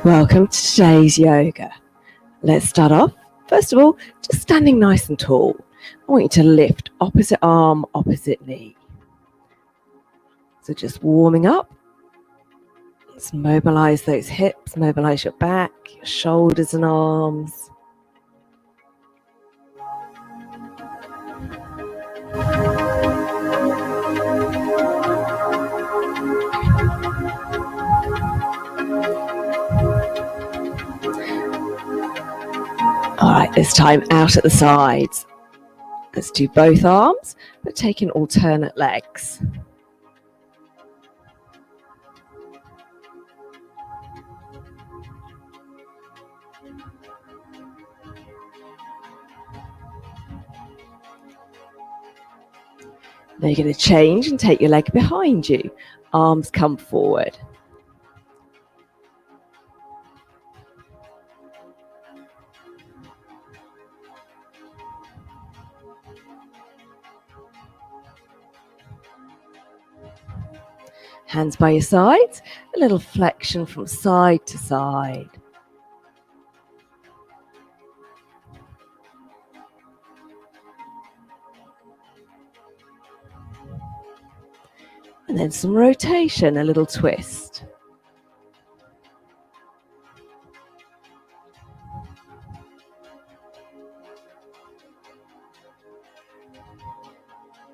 Welcome to today's yoga. Let's start off, first of all, just standing nice and tall. I want you to lift opposite arm, opposite knee. So just warming up. Let's mobilize those hips, mobilize your back, your shoulders and arms. All right, this time out at the sides. Let's do both arms, but taking alternate legs. Now you're going to change and take your leg behind you. Arms come forward. Hands by your sides, a little flexion from side to side. And then some rotation, a little twist.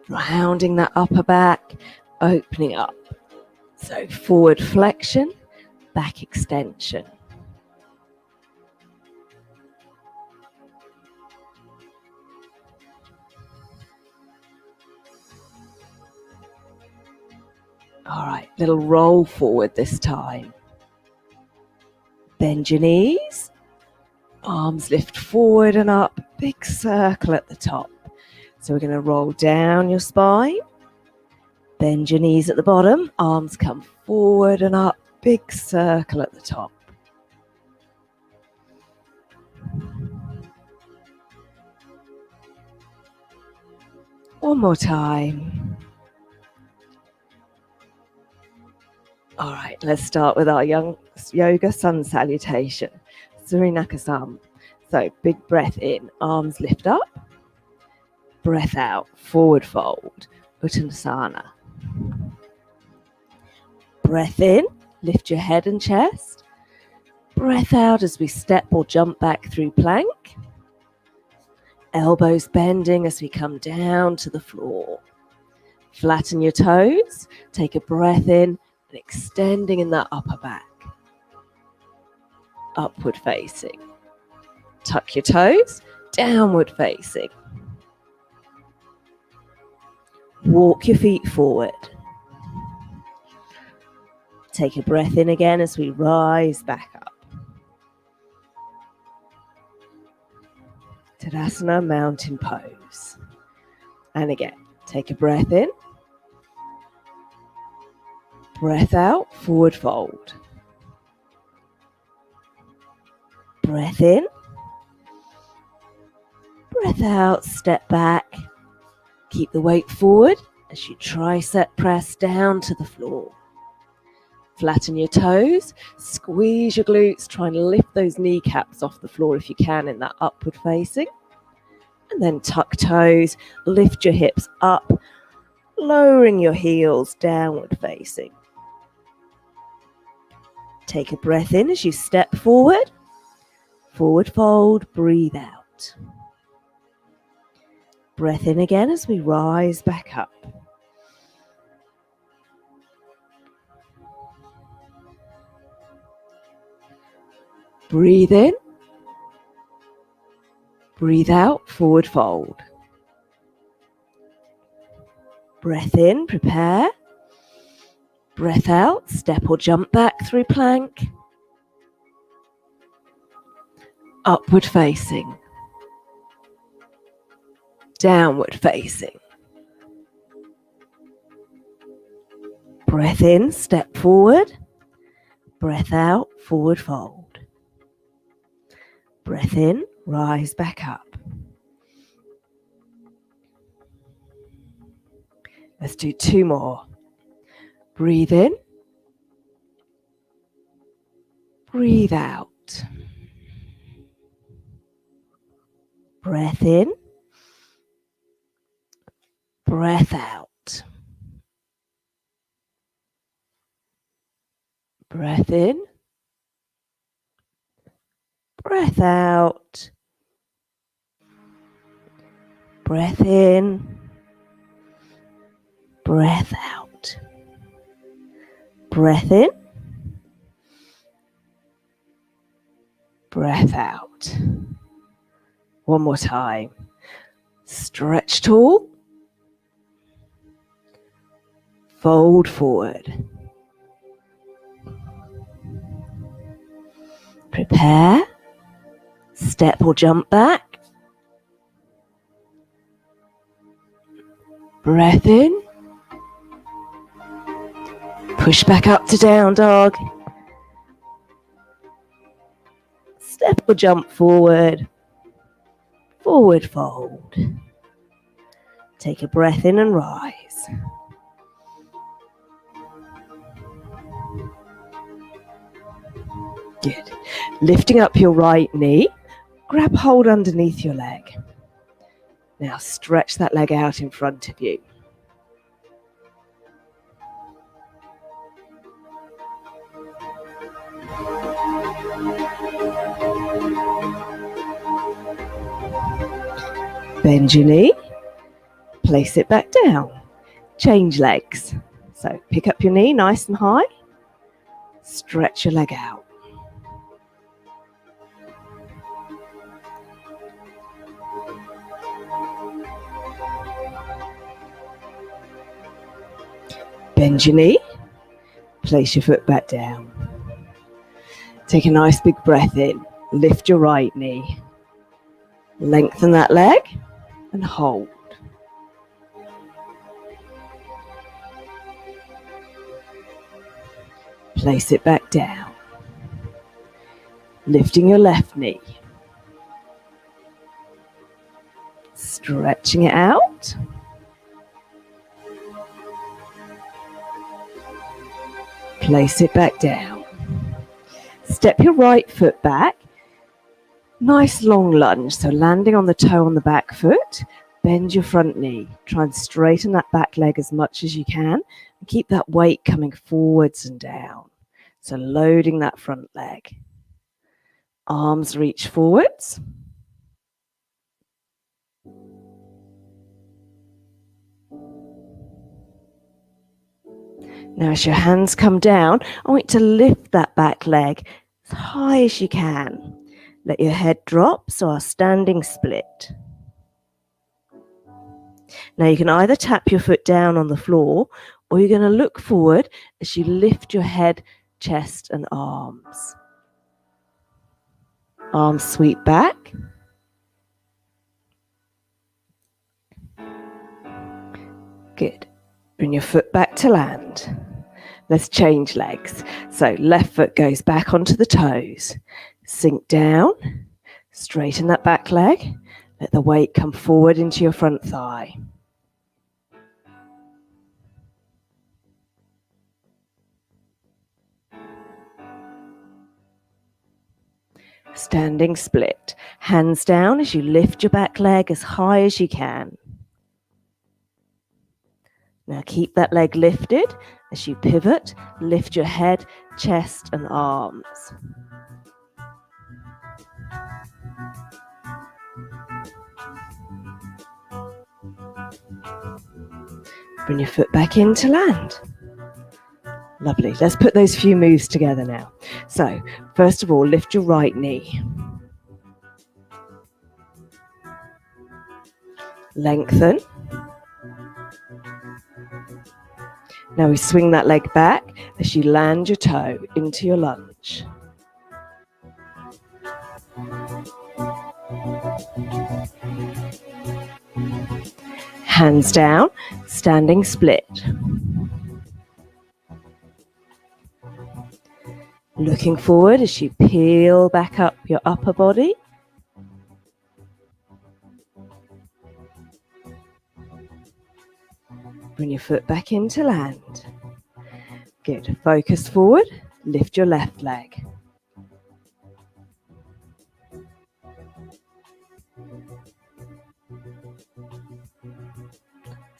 Rounding that upper back, opening up. So forward flexion, back extension. All right, little roll forward this time. Bend your knees, arms lift forward and up, big circle at the top. So we're going to roll down your spine, bend your knees at the bottom, arms come forward and up, big circle at the top. One more time. All right, let's start with our yoga sun salutation, Surinakasam. So big breath in, arms lift up, breath out, forward fold, Uttanasana. Breath in, lift your head and chest. Breath out as we step or jump back through plank. Elbows bending as we come down to the floor. Flatten your toes, take a breath in and extending in that upper back. Upward facing. Tuck your toes, downward facing. Walk your feet forward. Take a breath in again as we rise back up. Tadasana, mountain pose. And again, take a breath in. Breath out, forward fold. Breath in. Breath out, step back. Keep the weight forward as you tricep press down to the floor. Flatten your toes, squeeze your glutes, try and lift those kneecaps off the floor if you can in that upward facing. And then tuck toes, lift your hips up, lowering your heels, downward facing. Take a breath in as you step forward. Forward fold, breathe out. Breath in again as we rise back up. Breathe in. Breathe out, forward fold. Breath in, prepare. Breath out, step or jump back through plank. Upward facing. Downward facing. Breath in, step forward. Breath out, forward fold. Breath in, rise back up. Let's do two more. Breathe in. Breathe out. Breath in. Breath out. Breath in. Breath out. Breath in. Breath out. Breath in. Breath out. One more time. Stretch tall. Fold forward. Prepare. Step or jump back. Breath in. Push back up to down dog. Step or jump forward. Forward fold. Take a breath in and rise. Good. Lifting up your right knee, grab hold underneath your leg. Now stretch that leg out in front of you. Bend your knee, place it back down. Change legs. So pick up your knee nice and high, stretch your leg out. Bend your knee, place your foot back down. Take a nice big breath in, lift your right knee. Lengthen that leg and hold. Place it back down. Lifting your left knee. Stretching it out. Place it back down. Step your right foot back. Nice long lunge, so landing on the toe on the back foot. Bend your front knee. Try and straighten that back leg as much as you can. And keep that weight coming forwards and down. So loading that front leg. Arms reach forwards. Now as your hands come down, I want you to lift that back leg as high as you can. Let your head drop, so our standing split. Now you can either tap your foot down on the floor, or you're going to look forward as you lift your head, chest and arms. Arms sweep back. Good. Bring your foot back to land. Let's change legs. So left foot goes back onto the toes. Sink down. Straighten that back leg. Let the weight come forward into your front thigh. Standing split. Hands down as you lift your back leg as high as you can. Now keep that leg lifted as you pivot. Lift your head, chest and arms. Bring your foot back in to land. Lovely. Let's put those few moves together now. So, first of all, lift your right knee. Lengthen. Now we swing that leg back as you land your toe into your lunge. Hands down, standing split. Looking forward as you peel back up your upper body. Bring your foot back into land. Good. Focus forward. Lift your left leg.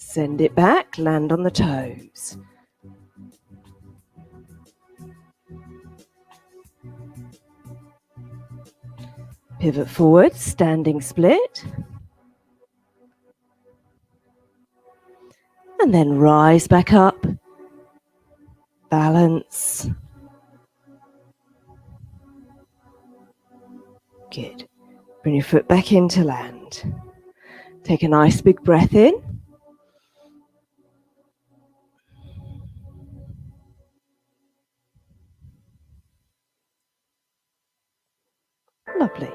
Send it back, land on the toes. Pivot forward, standing split. And then rise back up. Balance. Good. Bring your foot back into land. Take a nice big breath in. Lovely.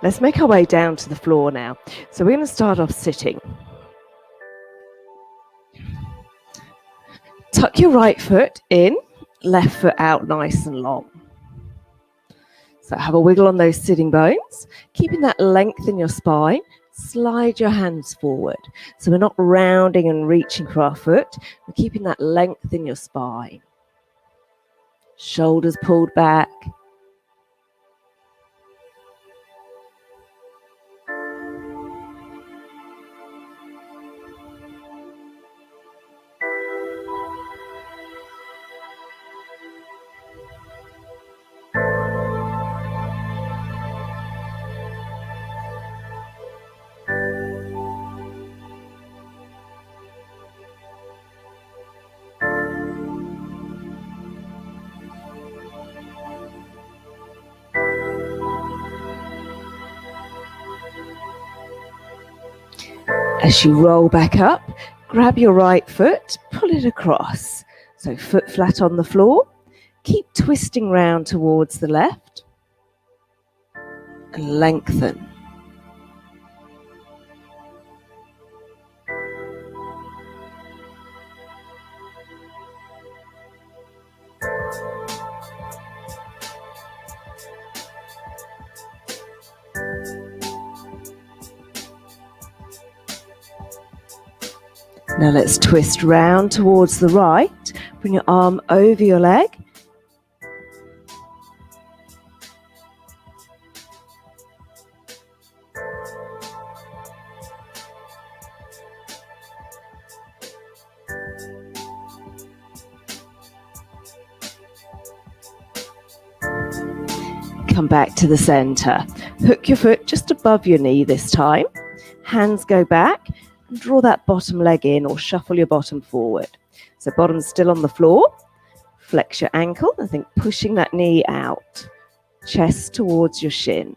Let's make our way down to the floor now. So we're going to start off sitting. Tuck your right foot in, left foot out nice and long. So have a wiggle on those sitting bones, keeping that length in your spine. Slide your hands forward. So we're not rounding and reaching for our foot. We're keeping that length in your spine. Shoulders pulled back. As you roll back up, grab your right foot, pull it across. So foot flat on the floor. Keep twisting round towards the left and lengthen. Now let's twist round towards the right. Bring your arm over your leg. Come back to the center. Hook your foot just above your knee this time. Hands go back. And draw that bottom leg in or shuffle your bottom forward. So bottom's still on the floor. Flex your ankle. I think pushing that knee out. Chest towards your shin.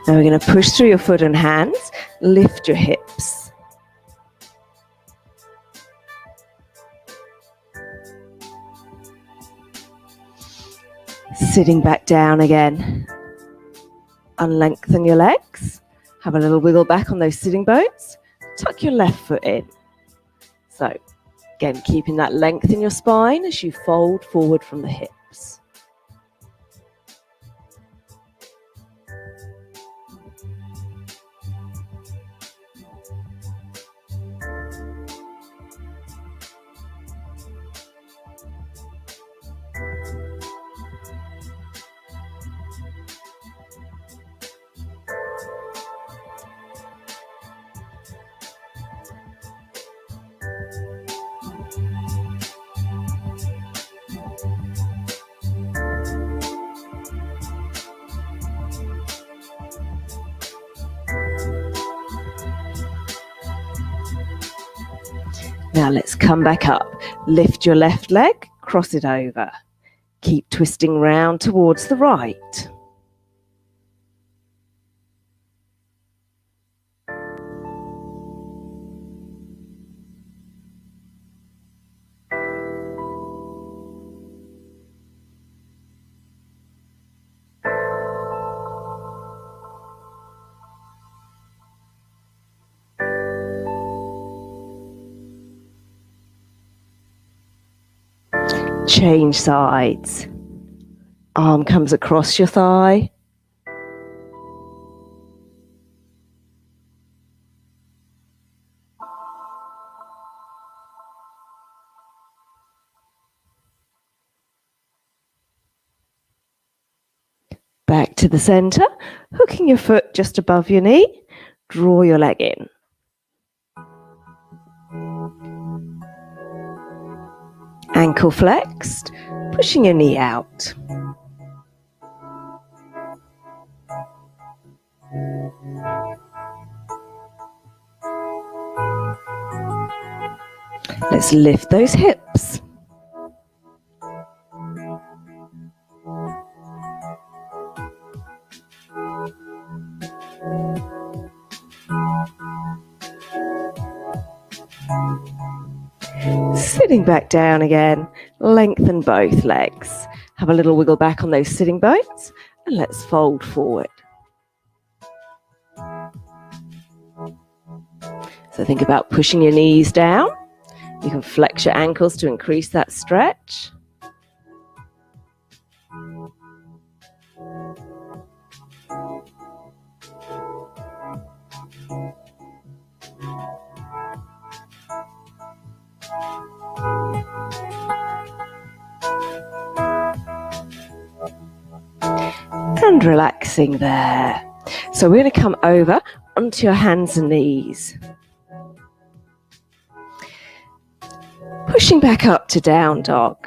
Now we're going to push through your foot and hands. Lift your hips. Sitting back down again. Unlengthen your legs. Have a little wiggle back on those sitting bones. Tuck your left foot in. So, again, keeping that length in your spine as you fold forward from the hips. Now let's come back up. Lift your left leg, cross it over. Keep twisting round towards the right. Change sides. Arm comes across your thigh. Back to the center, hooking your foot just above your knee. Draw your leg in. Ankle flexed, pushing your knee out. Let's lift those hips. Sitting back down again, lengthen both legs. Have a little wiggle back on those sitting bones, and let's fold forward. So think about pushing your knees down. You can flex your ankles to increase that stretch. And relaxing there. So we're going to come over onto your hands and knees. Pushing back up to down dog.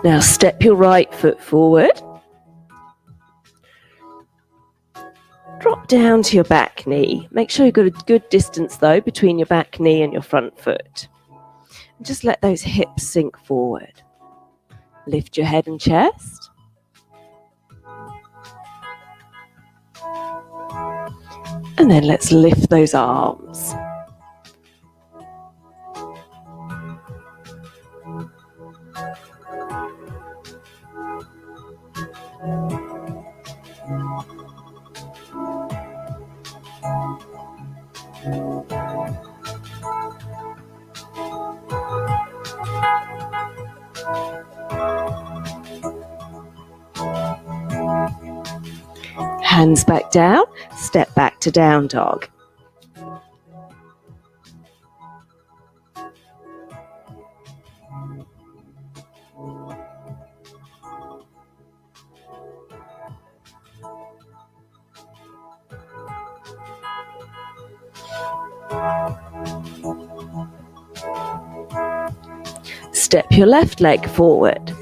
Now step your right foot forward. Drop down to your back knee. Make sure you've got a good distance though between your back knee and your front foot. And just let those hips sink forward. Lift your head and chest. And then let's lift those arms. Hands back down, step back to down dog. Step your left leg forward,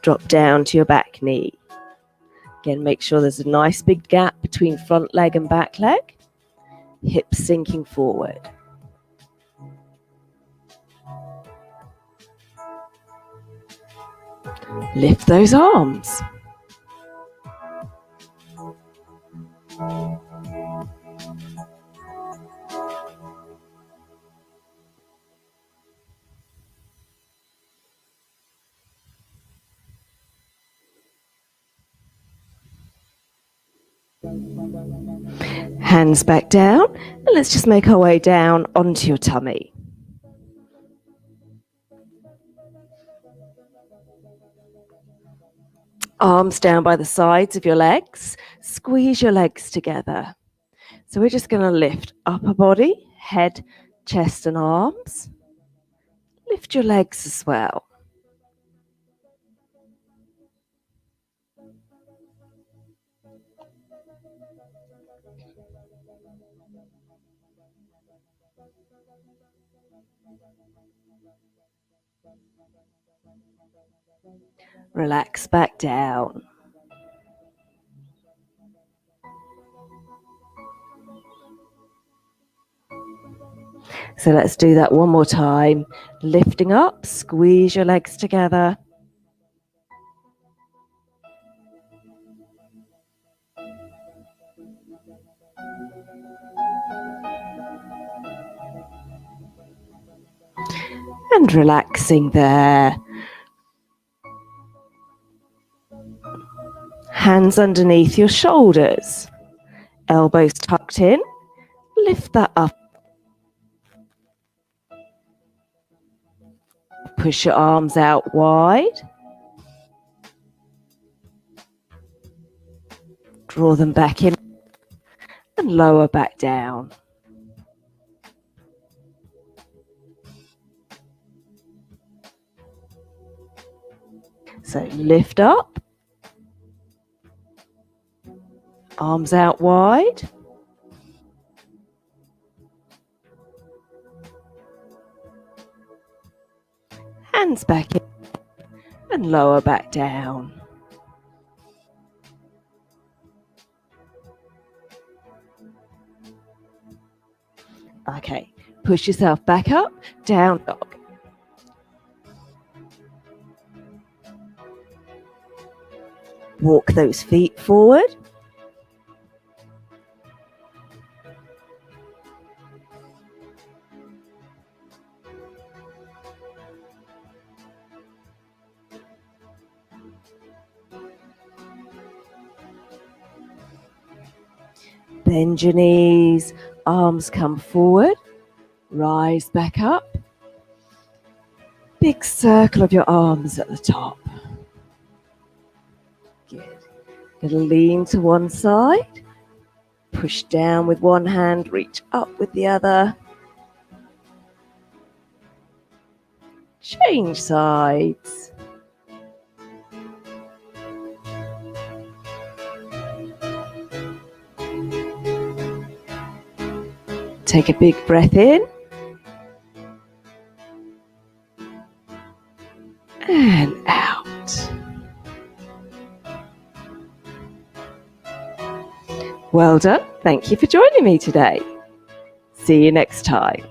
drop down to your back knee. Again, make sure there's a nice big gap between front leg and back leg. Hips sinking forward. Lift those arms. Hands back down, and let's just make our way down onto your tummy. Arms down by the sides of your legs. Squeeze your legs together. So we're just going to lift upper body, head, chest and arms. Lift your legs as well. Relax back down. So let's do that one more time. Lifting up, squeeze your legs together. And relaxing there. Hands underneath your shoulders. Elbows tucked in. Lift that up. Push your arms out wide. Draw them back in. and lower back down. So lift up, arms out wide, hands back in and lower back down. Okay, push yourself back up, down dog. Walk those feet forward. Bend your knees, arms come forward, rise back up. Big circle of your arms at the top. Good. Going to lean to one side, push down with one hand, reach up with the other. Change sides. Take a big breath in. And out. Well done. Thank you for joining me today. See you next time.